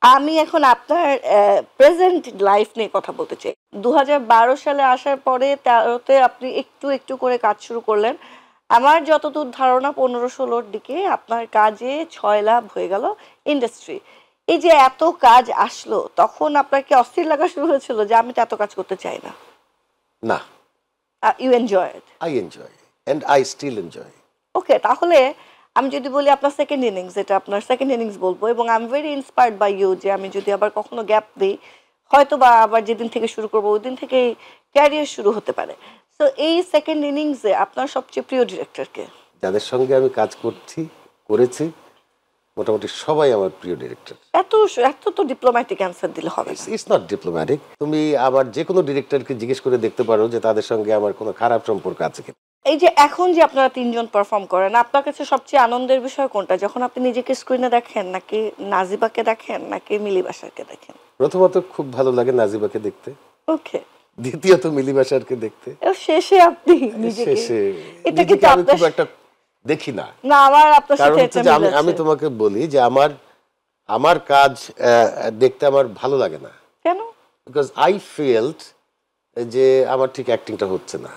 আমি এখন আপনার প্রেজেন্ট লাইফ নিয়ে কথা বলতে চাই। ২০১২ সালে আসার পরে ১৩ তে আপনি একটু, একটু করে কাজ শুরু করলেন। আমার যতদূর ধারণা ১৫-১৬ র দিকে আপনার কাজে ৬ লাভ হয়ে গেল ইন্ডাস্ট্রি। এই যে এত কাজ আসলো, তখন আপনার কি অস্থির লাগা শুরু হয়েছিল যে আমি তো এত কাজ করতে চাই না? না, you enjoy it? I enjoy and I still enjoy. Okay, তাহলে আমি যদি বলি আপনার সেকেন্ড ইনিংস, এটা আপনার সেকেন্ড ইনিংস বলবো, এবং I am very inspired by you যে আমি যদি আবার কখনো গ্যাপ দিই, হয়তো বা আবার যেদিন থেকে শুরু করবো ওই দিন থেকেই ক্যারিয়ার শুরু হতে পারে। সো এই সেকেন্ড ইনিংসে আপনার সবচেয়ে প্রিয় ডিরেক্টরকে? যাদের সঙ্গে আমি কাজ করেছি মোটামুটি সবাই আমার প্রিয় ডিরেক্টর। এত এত তো ডিপ্লোম্যাটিক অ্যান্সার দিলে হবে না। It's not diplomatic. তুমি আবার যে কোনো ডিরেক্টরকে জিজ্ঞেস করে দেখতে পারো যে তাদের সঙ্গে আমার কোনো খারাপ সম্পর্ক আছে কিনা। এই যে এখন যে আপনারা তিনজন পারফর্ম করেন, আপনার কাছে সবচেয়ে আনন্দের বিষয় কোনটা? যখন আপনি নিজেকে স্ক্রিনে দেখেন, নাকি নাজিবাকে দেখেন, নাকি মিলি বাসারকে দেখেন? প্রথমত খুব ভালো লাগে নাজিবাকে দেখতে, ওকে। দ্বিতীয়ত মিলি বাসারকে দেখতে, শেষে আপনি নিজেকে, শেষে এটা কিন্তু আমি আপনার খুব একটা দেখি না। না, আমার আপনার কারণ সাথে হচ্ছে এটা যে মিল আছে। আমি তোমাকে বলি যে আমার কাজ দেখতে আমার ভালো লাগে না, কেন? বিকজ আই ফিল্ড যে আমার ঠিক অ্যাক্টিংটা হচ্ছে না।